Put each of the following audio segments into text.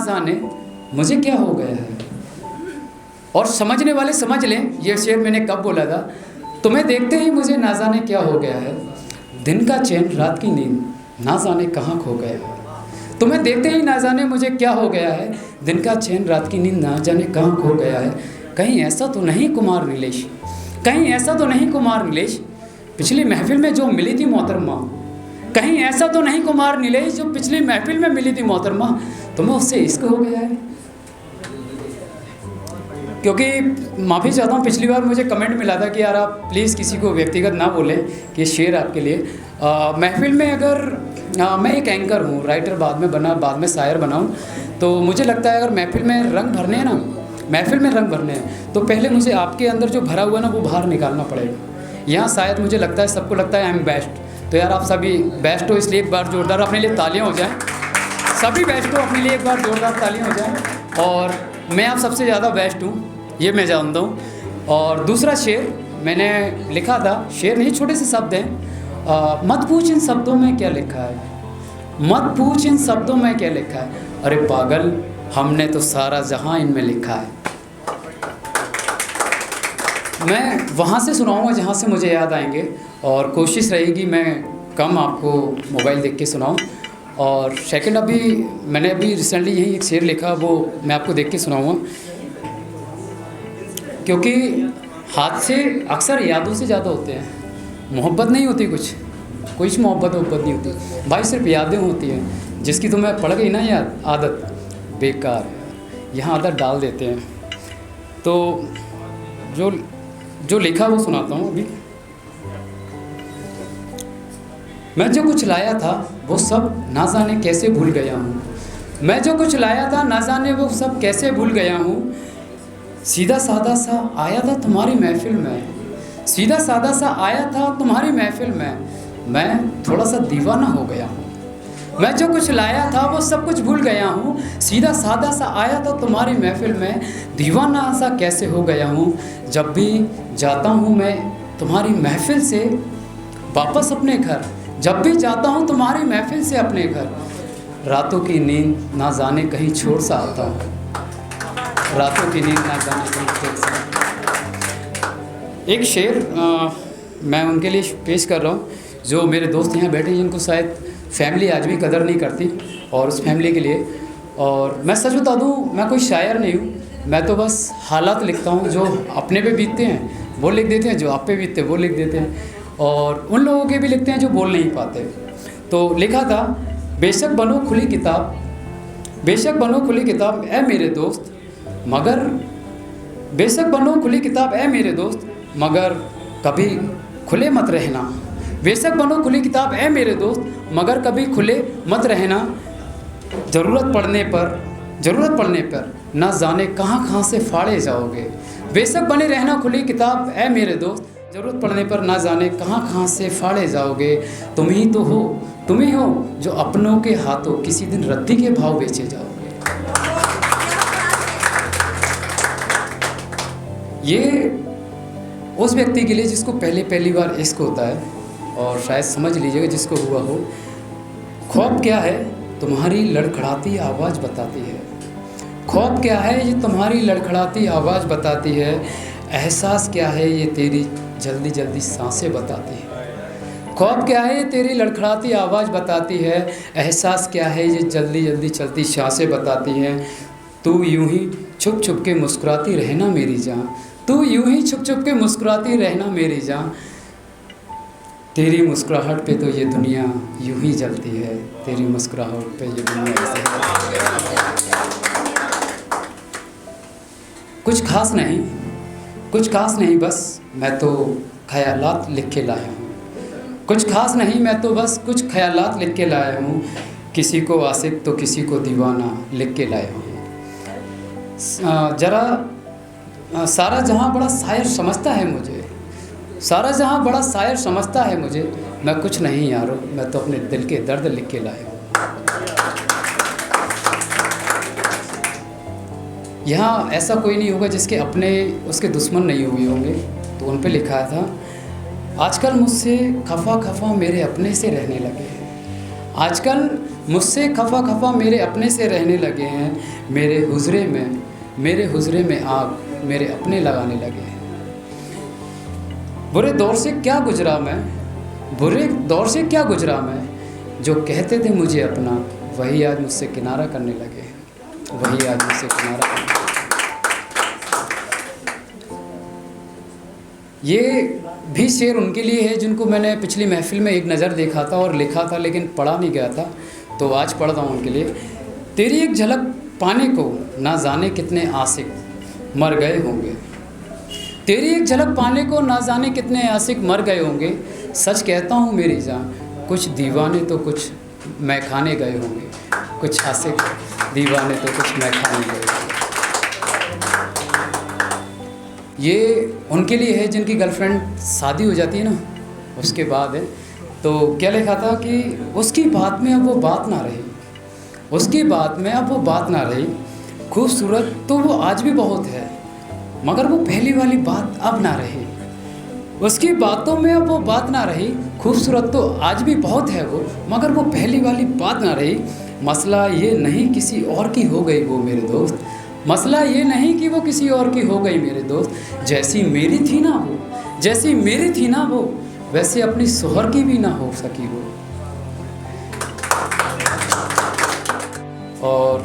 जाने मुझे क्या हो गया है। और समझने वाले समझ लें, ये शेर मैंने कब बोला था। तुम्हें देखते ही मुझे ना जाने क्या हो गया है, दिन का चैन रात की नींद ना जाने कहाँ खो गया है। तुम्हें देखते ही ना जाने मुझे क्या हो गया है, दिन का चैन रात की नींद ना जाने कहाँ खो गया है। कहीं ऐसा तो नहीं कुमार नीलेश, कहीं ऐसा तो नहीं कुमार नीलेश, पिछली महफिल में जो मिली थी मोहतरमा। कहीं ऐसा तो नहीं कुमार नीलेश, जो पिछली महफिल में मिली थी मोहतरमा, तुम्हें उससे इश्क हो गया है। क्योंकि माफ़ी चाहता हूँ, पिछली बार मुझे कमेंट मिला था कि यार आप प्लीज़ किसी को व्यक्तिगत ना बोलें कि ये शेर आपके लिए। महफिल में अगर मैं एक एंकर हूँ, राइटर बाद में शायर बनाऊँ, तो मुझे लगता है अगर महफिल में रंग भरने हैं ना, महफिल में रंग भरने हैं, तो पहले मुझे आपके अंदर जो भरा हुआ ना वो बाहर निकालना पड़ेगा। यहाँ शायद मुझे लगता है सबको लगता है आई एम बेस्ट, तो यार आप सभी बेस्ट हो, इसलिए एक बार जोरदार अपने लिए तालियाँ हो जाएँ। सभी बेस्ट हो, अपने लिए एक बार जोरदार तालियाँ हो जाएँ। और मैं आप सबसे ज़्यादा बेस्ट हूँ, ये मैं जानता हूँ। और दूसरा शेर मैंने लिखा था, शेर नहीं छोटे से शब्द हैं। मत पूछ इन शब्दों में क्या लिखा है, मत पूछ इन शब्दों में क्या लिखा है, अरे पागल हमने तो सारा जहां इनमें लिखा है। मैं वहाँ से सुनाऊंगा जहाँ से मुझे याद आएंगे, और कोशिश रहेगी मैं कम आपको मोबाइल देख के सुनाऊं। और सेकंड, मैंने अभी रिसेंटली यही एक शेर लिखा, वो मैं आपको देख के सुनाऊंगा, क्योंकि हादसे अक्सर यादों से ज़्यादा होते हैं। मोहब्बत नहीं होती, कुछ मोहब्बत नहीं होती भाई, सिर्फ यादें होती हैं। जिसकी तुम्हें पड़ गई ना याद, आदत बेकार है, यहाँ आदत डाल देते हैं। तो जो लिखा वो सुनाता हूँ अभी। मैं जो कुछ लाया था वो सब ना जाने कैसे भूल गया हूँ, मैं जो कुछ लाया था ना जाने वो सब कैसे भूल गया हूँ। सीधा सादा सा आया था तुम्हारी महफिल में, सीधा सादा सा आया था तुम्हारी महफिल में, मैं थोड़ा सा दीवाना हो गया हूँ। मैं जो कुछ लाया था वो सब कुछ भूल गया हूँ, सीधा सादा सा आया था तुम्हारी महफिल में, दीवाना सा कैसे हो गया हूँ। जब भी जाता हूँ मैं तुम्हारी महफिल से वापस अपने घर, जब भी जाता हूँ तुम्हारी महफिल से अपने घर, रातों की नींद ना जाने कहीं छोड़ सा आता हूँ, रातों की नींद ना जाने कहीं छोड़ सा। एक शेर मैं उनके लिए पेश कर रहा हूँ जो मेरे दोस्त यहाँ बैठे हैं, जिनको शायद फैमिली आज भी कदर नहीं करती, और उस फैमिली के लिए। और मैं सच बता दूँ, मैं कोई शायर नहीं हूँ, मैं तो बस हालात लिखता हूँ, जो अपने पे बीतते हैं वो लिख देते हैं, जो आप पे बीतते हैं वो लिख देते हैं, और उन लोगों के भी लिखते हैं जो बोल नहीं पाते। तो लिखा था, बेशक बनो खुली किताब, बेशक बनो खुली किताब ए मेरे दोस्त, मगर बेशक बनो खुली किताब ए मेरे दोस्त, मगर कभी खुले मत रहना। बेशक बनो खुली किताब ए मेरे दोस्त, मगर कभी खुले मत रहना। ज़रूरत पड़ने पर ना जाने कहाँ से फाड़े जाओगे। बेशक बने रहना खुली किताब ए मेरे दोस्त, ज़रूरत पड़ने पर ना जाने कहाँ से फाड़े जाओगे। तुम ही हो जो अपनों के हाथों किसी दिन रद्दी के भाव बेचे जाओगे। ये उस व्यक्ति के लिए जिसको पहली बार इश्क होता है, और शायद समझ लीजिएगा जिसको हुआ हो। ख्वाब क्या है तुम्हारी लड़खड़ाती आवाज़ बताती है, ख्वाब क्या है ये तुम्हारी लड़खड़ाती आवाज़ बताती है। एहसास क्या है ये तेरी जल्दी जल्दी सांसें बताती है। ख्वाब क्या है ये तेरी लड़खड़ाती आवाज़ बताती है। एहसास क्या है ये जल्दी जल्दी चलती सांसें बताती हैं। तू यूं ही छुप छुप के मुस्कुराती रहना मेरी जान, तू यूं ही छुप छुप के मुस्कुराती रहना मेरी जान। तेरी मुस्कुराहट पे तो ये दुनिया यूं ही जलती है, तेरी मुस्कुराहट पे ये दुनिया ऐसे। कुछ खास नहीं बस मैं तो ख़यालात लिख के लाया हूँ। कुछ खास नहीं मैं तो बस कुछ ख़यालात लिख के लाया हूँ। किसी को आशिक तो किसी को दीवाना लिख के लाया हूँ। जरा सारा जहाँ बड़ा शायर समझता है मुझे, सारा जहाँ बड़ा शायर समझता है मुझे। मैं कुछ नहीं यारो, मैं तो अपने दिल के दर्द लिख के लाया हूँ। यहाँ ऐसा कोई नहीं होगा जिसके अपने उसके दुश्मन नहीं हुए होंगे, तो उन पे लिखा था, आजकल मुझसे खफा खफा मेरे अपने से रहने लगे हैं। आजकल मुझसे खफा खफा मेरे अपने से रहने लगे हैं, मेरे हुजरे में आग मेरे अपने लगाने लगे हैं। बुरे दौर से क्या गुजरा मैं, जो कहते थे मुझे अपना, वही आज मुझसे किनारा करने लगे हैं, वही आज मुझसे किनारा करने लगे। ये भी शेर उनके लिए है जिनको मैंने पिछली महफिल में एक नज़र देखा था और लिखा था, लेकिन पढ़ा नहीं गया था, तो आज पढ़ता हूँ उनके लिए। तेरी एक झलक पाने को ना जाने कितने आशिक मर गए होंगे, तेरी एक झलक पाने को ना जाने कितने आशिक मर गए होंगे। सच कहता हूँ मेरी जान, कुछ दीवाने तो कुछ मैखाने गए होंगे, कुछ आशिक दीवाने तो कुछ मैखाने गए होंगे। ये उनके लिए है जिनकी गर्लफ्रेंड शादी हो जाती है ना, उसके बाद है। तो क्या लिखा था कि उसकी बात में अब वो बात ना रही, उसकी बात में अब वो बात ना रही, खूबसूरत तो वो आज भी बहुत है, मगर वो पहली वाली बात अब ना रही। उसकी बातों में अब वो बात ना रही, खूबसूरत तो आज भी बहुत है वो, मगर वो पहली वाली बात ना रही। मसला ये नहीं किसी और की हो गई वो मेरे दोस्त, मसला ये नहीं कि वो किसी और की हो गई मेरे दोस्त। जैसी मेरी थी ना वो, वैसे अपनी सोहर की भी ना हो सकी वो। और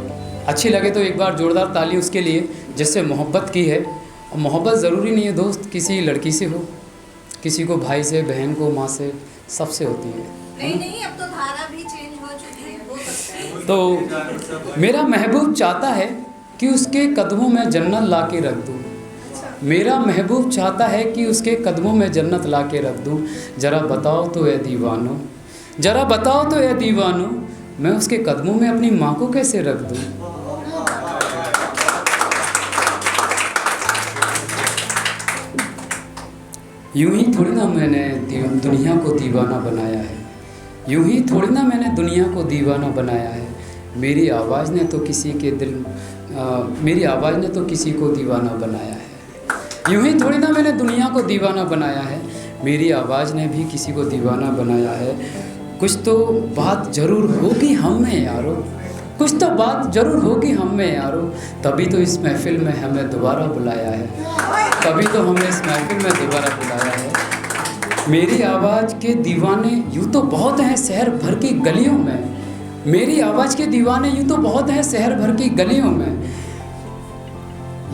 अच्छी लगे तो एक बार जोरदार ताली उसके लिए जिससे मोहब्बत की है। और मोहब्बत ज़रूरी नहीं है दोस्त किसी लड़की से हो, किसी को भाई से, बहन को, माँ से, सबसे होती है। नहीं, अब तो धारा भी चेंज हो चुकी है, हो सकता है। तो मेरा महबूब चाहता है कि उसके कदमों में जन्नत ला के रख दूँ, मेरा महबूब चाहता है कि उसके कदमों में जन्नत ला के रख दूँ। ज़रा बताओ तो ए दीवानो, ज़रा बताओ तो ए दीवानो, मैं उसके कदमों में अपनी माँ को कैसे रख दूँ। यूं ही थोड़ी ना मैंने दुनिया को दीवाना बनाया है, यूं ही थोड़ी ना मैंने दुनिया को दीवाना बनाया है। मेरी आवाज़ ने तो किसी के मेरी आवाज़ ने तो किसी को दीवाना बनाया है। यूं ही थोड़ी ना मैंने दुनिया को दीवाना बनाया है, मेरी आवाज़ ने भी किसी को दीवाना बनाया है। कुछ तो बात ज़रूर होगी हम में यारो, कुछ तो बात ज़रूर होगी हम में यारो, तभी तो इस महफ़िल में हमें दोबारा बुलाया है, तभी तो हमें इस महफ़िल में दोबारा बुलाया है। मेरी आवाज़ के दीवाने यूँ तो बहुत हैं शहर भर की गलियों में, मेरी आवाज़ के दीवाने यूँ तो बहुत हैं शहर भर की गलियों में।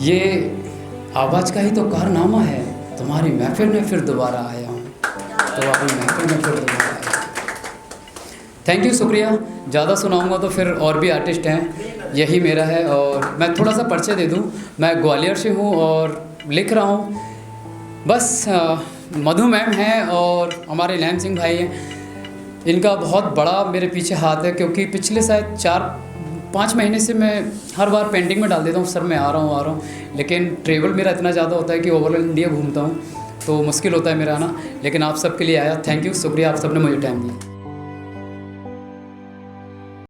ये आवाज़ का ही तो कारनामा है, तुम्हारी महफ़िल में फिर दोबारा आया हूँ, तुम्हारी महफ़िल में फिर दोबारा आया। थैंक यू, शुक्रिया। ज़्यादा सुनाऊंगा तो फिर और भी आर्टिस्ट हैं, यही मेरा है। और मैं थोड़ा सा परिचय दे दूं, मैं ग्वालियर से हूं और लिख रहा हूं। बस मधु मैम हैं और हमारे लैम सिंह भाई हैं, इनका बहुत बड़ा मेरे पीछे हाथ है, क्योंकि पिछले शायद 4-5 महीने से मैं हर बार पेंटिंग में डाल देता हूँ सर मैं आ रहा हूँ, लेकिन ट्रेवल मेरा इतना ज़्यादा होता है कि ओवरऑल इंडिया घूमता हूँ, तो मुश्किल होता है मेरा आना, लेकिन आप सबके लिए आया। थैंक यू, शुक्रिया, आप सबने मुझे टाइम दिया।